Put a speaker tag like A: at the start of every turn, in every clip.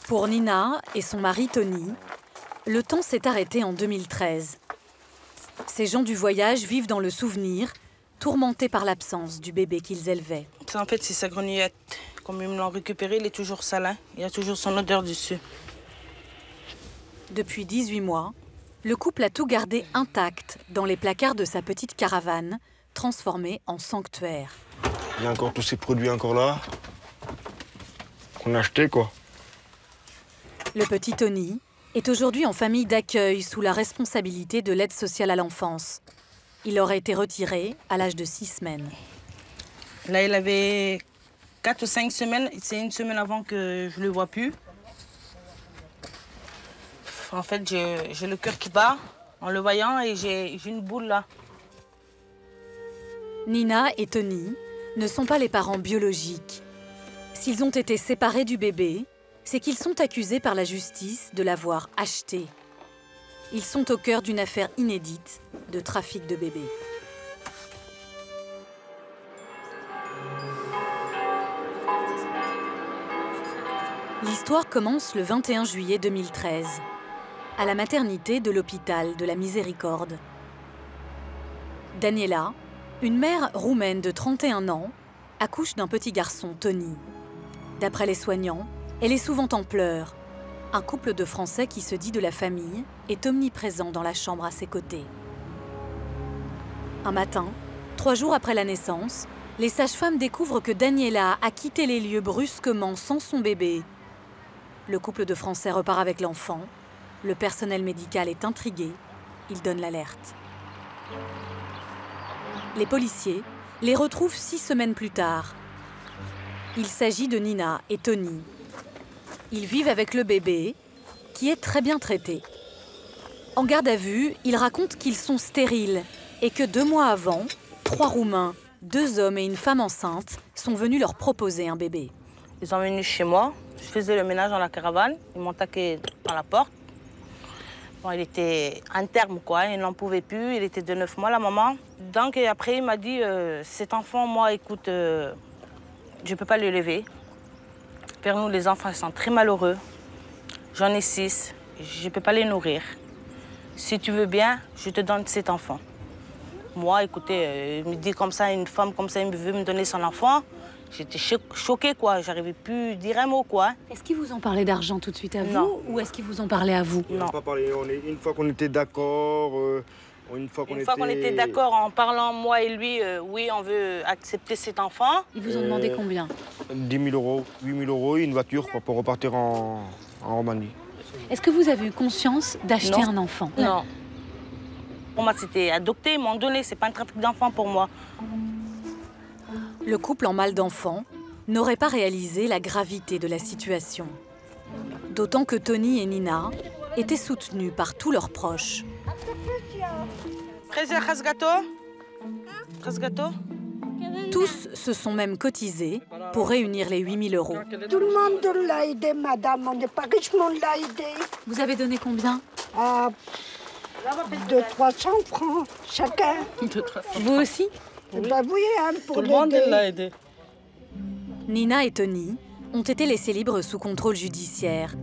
A: Pour Nina et son mari Tony, le temps s'est arrêté en 2013. Ces gens du voyage vivent dans le souvenir, tourmentés par l'absence du bébé qu'ils élevaient.
B: En fait, c'est sa grenouillette. Comme ils me l'ont récupéré, il est toujours salin. Il y a toujours son odeur dessus.
A: Depuis 18 mois, le couple a tout gardé intact dans les placards de sa petite caravane, transformée en sanctuaire.
C: Il y a encore tous ces produits encore là, qu'on a achetés, quoi.
A: Le petit Tony est aujourd'hui en famille d'accueil sous la responsabilité de l'aide sociale à l'enfance. Il aurait été retiré à l'âge de 6 semaines.
B: Là, il avait 4 ou 5 semaines. C'est une semaine avant que je ne le vois plus. En fait, j'ai le cœur qui bat en le voyant et j'ai une boule là.
A: Nina et Tony ne sont pas les parents biologiques. S'ils ont été séparés du bébé, c'est qu'ils sont accusés par la justice de l'avoir acheté. Ils sont au cœur d'une affaire inédite de trafic de bébés. L'histoire commence le 21 juillet 2013, à la maternité de l'hôpital de la Miséricorde. Daniela, une mère roumaine de 31 ans, accouche d'un petit garçon, Tony. D'après les soignants, elle est souvent en pleurs. Un couple de Français qui se dit de la famille est omniprésent dans la chambre à ses côtés. Un matin, 3 jours après la naissance, les sages-femmes découvrent que Daniela a quitté les lieux brusquement sans son bébé. Le couple de Français repart avec l'enfant. Le personnel médical est intrigué. Il donne l'alerte. Les policiers les retrouvent 6 semaines plus tard. Il s'agit de Nina et Tony. Ils vivent avec le bébé, qui est très bien traité. En garde à vue, ils racontent qu'ils sont stériles et que 2 mois avant, 3 Roumains, 2 hommes et une femme enceinte sont venus leur proposer un bébé.
B: Ils sont venus chez moi. Je faisais le ménage dans la caravane. Ils m'ont taqué dans la porte. Bon, il était en terme, quoi. Il n'en pouvait plus. Il était de 9 mois, la maman. Donc, et après, il m'a dit, cet enfant, moi, écoute, je ne peux pas le lever. Pour nous, les enfants sont très malheureux. J'en ai 6. Je ne peux pas les nourrir. Si tu veux bien, je te donne cet enfant. Moi, écoutez, il me dit comme ça, une femme comme ça, il veut me donner son enfant. J'étais choquée, quoi. J'arrivais plus à dire un mot, quoi.
A: Est-ce qu'ils vous ont parlé d'argent tout de suite à vous?
B: Non.
A: Ou est-ce qu'ils vous ont parlé à vous?
C: On n'a pas parlé. Une fois qu'on était d'accord, une fois qu'on
B: était d'accord en parlant, moi et lui, oui, on veut accepter cet enfant.
A: Ils vous ont demandé combien?
C: 10 000 €, 8 000 € et une voiture quoi, pour repartir en Roumanie.
A: Est-ce que vous avez eu conscience d'acheter un enfant?
B: Non. Pour moi, c'était adopté, ils m'ont donné. C'est pas un trafic d'enfants pour moi.
A: Le couple en mal d'enfants n'aurait pas réalisé la gravité de la situation. D'autant que Tony et Nina étaient soutenus par tous leurs proches. Tous se sont même cotisés pour réunir les 8 000 €.
D: Tout le monde l'a aidé, madame. On n'est pas riche, mais on l'a aidé.
A: Vous avez donné combien?
D: 200-300 francs chacun.
A: Vous aussi?
D: Bah oui, hein, pour
B: Tout le monde l'a aidé.
A: Nina et Tony ont été laissés libres sous contrôle judiciaire.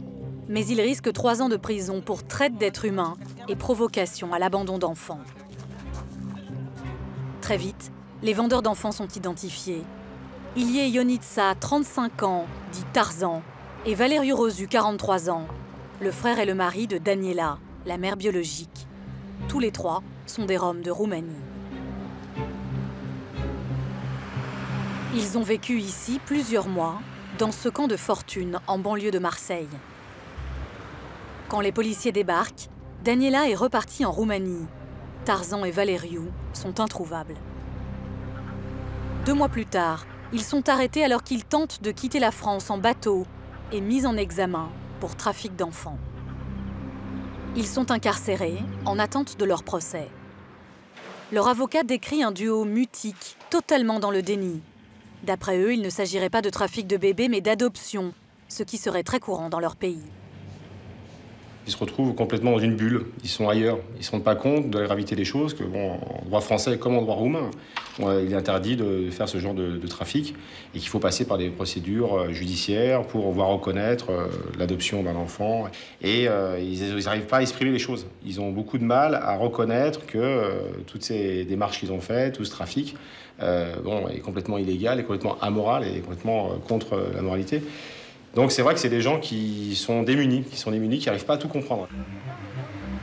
A: Mais ils risquent 3 ans de prison pour traite d'êtres humains et provocation à l'abandon d'enfants. Très vite, les vendeurs d'enfants sont identifiés. Il y a Ionitsa, 35 ans, dit Tarzan, et Valeriu Rosu, 43 ans, le frère et le mari de Daniela, la mère biologique. Tous les 3 sont des Roms de Roumanie. Ils ont vécu ici plusieurs mois, dans ce camp de fortune en banlieue de Marseille. Quand les policiers débarquent, Daniela est repartie en Roumanie. Tarzan et Valeriu sont introuvables. 2 mois plus tard, ils sont arrêtés alors qu'ils tentent de quitter la France en bateau et mis en examen pour trafic d'enfants. Ils sont incarcérés en attente de leur procès. Leur avocat décrit un duo mutique, totalement dans le déni. D'après eux, il ne s'agirait pas de trafic de bébés, mais d'adoption, ce qui serait très courant dans leur pays.
E: Ils se retrouvent complètement dans une bulle, ils sont ailleurs, ils ne se rendent pas compte de la gravité des choses, que bon, en droit français comme en droit roumain, il est interdit de faire ce genre de trafic et qu'il faut passer par des procédures judiciaires pour voir reconnaître l'adoption d'un enfant. Et ils n'arrivent pas à exprimer les choses. Ils ont beaucoup de mal à reconnaître que toutes ces démarches qu'ils ont faites, tout ce trafic, est complètement illégal, est complètement amoral et complètement contre la moralité. Donc c'est vrai que c'est des gens qui sont démunis, qui n'arrivent pas à tout comprendre.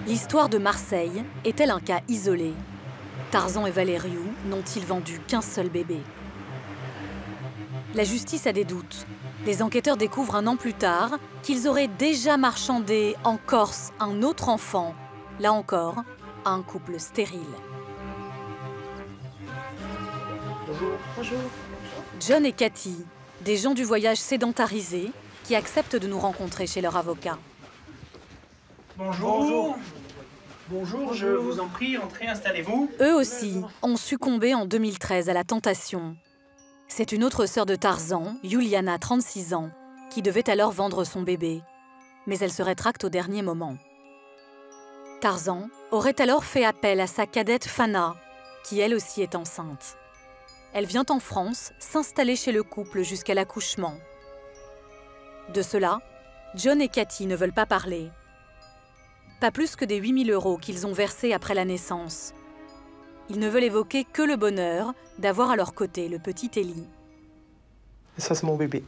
A: L'histoire de Marseille est-elle un cas isolé? Tarzan et Valériou n'ont-ils vendu qu'un seul bébé? La justice a des doutes. Les enquêteurs découvrent un an plus tard qu'ils auraient déjà marchandé en Corse un autre enfant, là encore, à un couple stérile.
B: Bonjour. Bonjour.
A: John et Cathy, des gens du voyage sédentarisés qui acceptent de nous rencontrer chez leur avocat.
F: Bonjour. Bonjour, je vous en prie, entrez, installez-vous.
A: Eux aussi ont succombé en 2013 à la tentation. C'est une autre sœur de Tarzan, Juliana, 36 ans, qui devait alors vendre son bébé. Mais elle se rétracte au dernier moment. Tarzan aurait alors fait appel à sa cadette Fana, qui elle aussi est enceinte. Elle vient en France s'installer chez le couple jusqu'à l'accouchement. De cela, John et Cathy ne veulent pas parler. Pas plus que des 8 000 € qu'ils ont versés après la naissance. Ils ne veulent évoquer que le bonheur d'avoir à leur côté le petit Élie.
G: Ça, c'est mon bébé.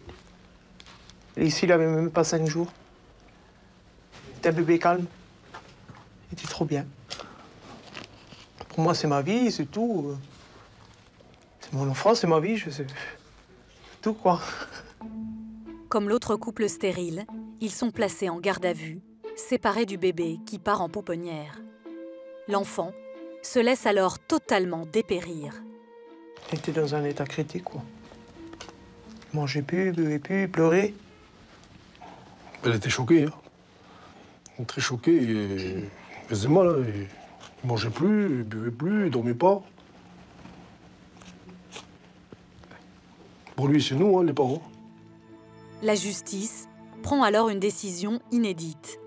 G: Et ici, il n'avait même pas 5 jours. C'était un bébé calme. Il était trop bien. Pour moi, c'est ma vie, c'est tout. C'est mon enfant, c'est ma vie, je sais. Tout, quoi.
A: Comme l'autre couple stérile, ils sont placés en garde à vue, séparés du bébé qui part en pouponnière. L'enfant se laisse alors totalement dépérir.
G: Il était dans un état critique, quoi. Il mangeait plus, buvait plus, pleurait.
H: Elle était choquée, hein. Très choquée. Et... Elle faisait mal, hein. Il mangeait plus, il buvait plus, il dormait pas. Pour lui, c'est nous, hein, les parents.
A: La justice prend alors une décision inédite.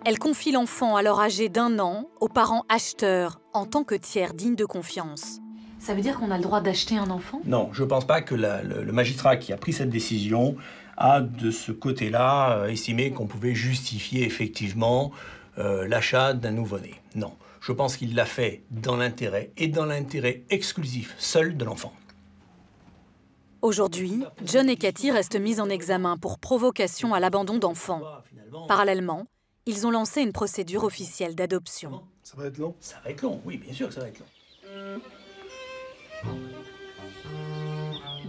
A: Elle confie l'enfant alors âgé d'1 an aux parents acheteurs en tant que tiers digne de confiance. Ça veut dire qu'on a le droit d'acheter un enfant?
F: Non, je ne pense pas que le magistrat qui a pris cette décision a, de ce côté-là, estimé qu'on pouvait justifier effectivement l'achat d'un nouveau-né. Non, je pense qu'il l'a fait dans l'intérêt exclusif seul de l'enfant.
A: Aujourd'hui, John et Cathy restent mis en examen pour provocation à l'abandon d'enfants. Parallèlement, ils ont lancé une procédure officielle d'adoption.
H: Ça va être long?
F: Ça va être long, oui, bien sûr que ça va être long.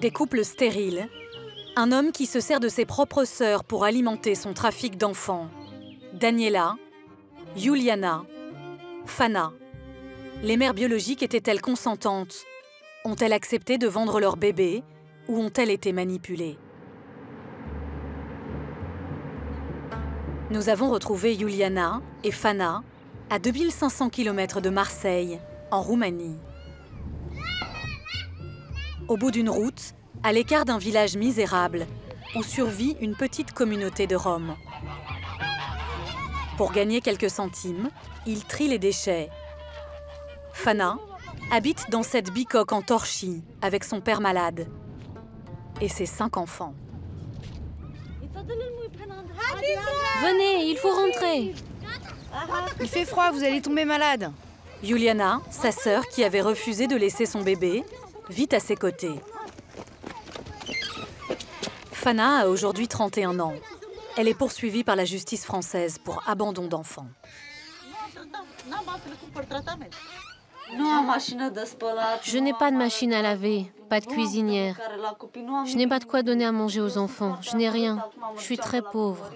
A: Des couples stériles, un homme qui se sert de ses propres sœurs pour alimenter son trafic d'enfants. Daniela, Juliana, Fana. Les mères biologiques étaient-elles consentantes? Ont-elles accepté de vendre leur bébé ou ont-elles été manipulées? Nous avons retrouvé Juliana et Fana à 2500 km de Marseille, en Roumanie. Au bout d'une route, à l'écart d'un village misérable, où survit une petite communauté de Roms. Pour gagner quelques centimes, ils trient les déchets. Fana habite dans cette bicoque en torchis avec son père malade et ses 5 enfants.
I: Venez, il faut rentrer. Il fait froid, vous allez tomber malade.
A: Juliana, sa sœur qui avait refusé de laisser son bébé, vit à ses côtés. Fana a aujourd'hui 31 ans. Elle est poursuivie par la justice française pour abandon d'enfants.
I: Je n'ai pas de machine à laver, pas de cuisinière. Je n'ai pas de quoi donner à manger aux enfants. Je n'ai rien. Je suis très pauvre.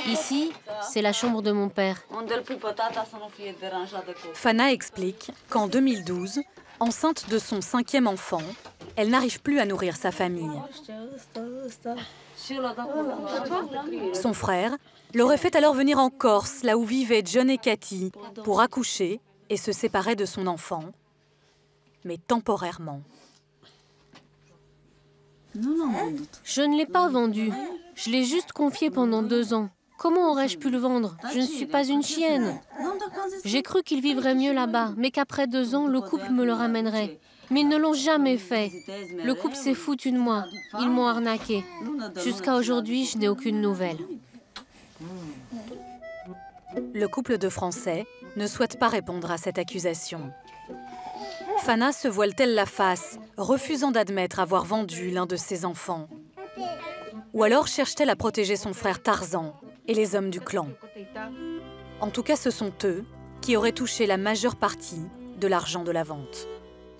I: Ici, c'est la chambre de mon père.
A: Fana explique qu'en 2012, enceinte de son 5e enfant, elle n'arrive plus à nourrir sa famille. Son frère l'aurait fait alors venir en Corse, là où vivaient John et Cathy, pour accoucher et se séparer de son enfant, mais temporairement.
I: Je ne l'ai pas vendu. Je l'ai juste confié pendant 2 ans. Comment aurais-je pu le vendre? Je ne suis pas une chienne. J'ai cru qu'ils vivraient mieux là-bas, mais qu'après 2 ans, le couple me le ramènerait. Mais ils ne l'ont jamais fait. Le couple s'est foutu de moi. Ils m'ont arnaqué. Jusqu'à aujourd'hui, je n'ai aucune nouvelle.
A: Le couple de Français ne souhaite pas répondre à cette accusation. Fana se voile-t-elle la face, refusant d'admettre avoir vendu l'un de ses enfants? Ou alors cherche-t-elle à protéger son frère Tarzan et les hommes du clan? En tout cas, ce sont eux qui auraient touché la majeure partie de l'argent de la vente.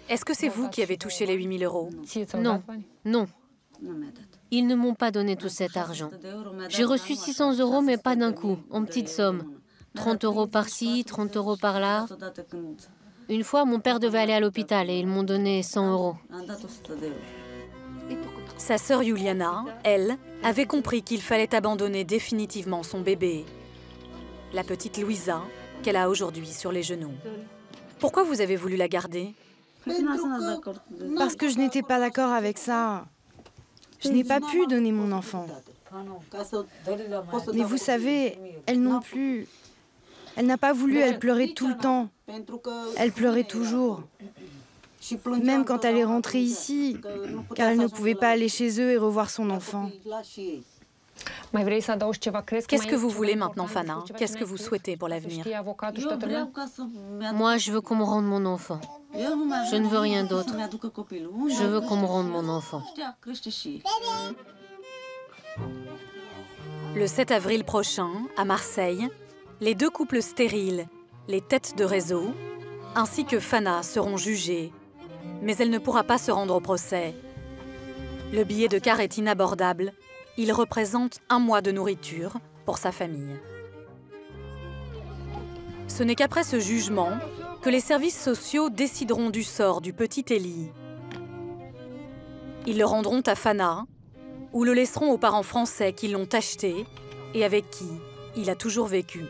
A: Est-ce que c'est vous qui avez touché les 8 000 €?
I: Non, non. Ils ne m'ont pas donné tout cet argent. J'ai reçu 600 €, mais pas d'un coup, en petites sommes. 30 € par-ci, 30 € par-là. Une fois, mon père devait aller à l'hôpital et ils m'ont donné 100 €.
A: Sa sœur Juliana, elle, avait compris qu'il fallait abandonner définitivement son bébé, la petite Louisa, qu'elle a aujourd'hui sur les genoux. Pourquoi vous avez voulu la garder?
J: Parce que je n'étais pas d'accord avec ça. Je n'ai pas pu donner mon enfant. Mais vous savez, elle non plus. Elle n'a pas voulu, elle pleurait tout le temps. Elle pleurait toujours. Même quand elle est rentrée ici, car elle ne pouvait pas aller chez eux et revoir son enfant.
A: Qu'est-ce que vous voulez maintenant, Fana? Qu'est-ce que vous souhaitez pour l'avenir?
I: Moi, je veux qu'on me rende mon enfant. Je ne veux rien d'autre. Je veux qu'on me rende mon enfant.
A: Le 7 avril prochain, à Marseille, les 2 couples stériles, les têtes de réseau, ainsi que Fana seront jugés. Mais elle ne pourra pas se rendre au procès. Le billet de car est inabordable. Il représente 1 mois de nourriture pour sa famille. Ce n'est qu'après ce jugement que les services sociaux décideront du sort du petit Élie. Ils le rendront à Fana ou le laisseront aux parents français qui l'ont acheté et avec qui il a toujours vécu.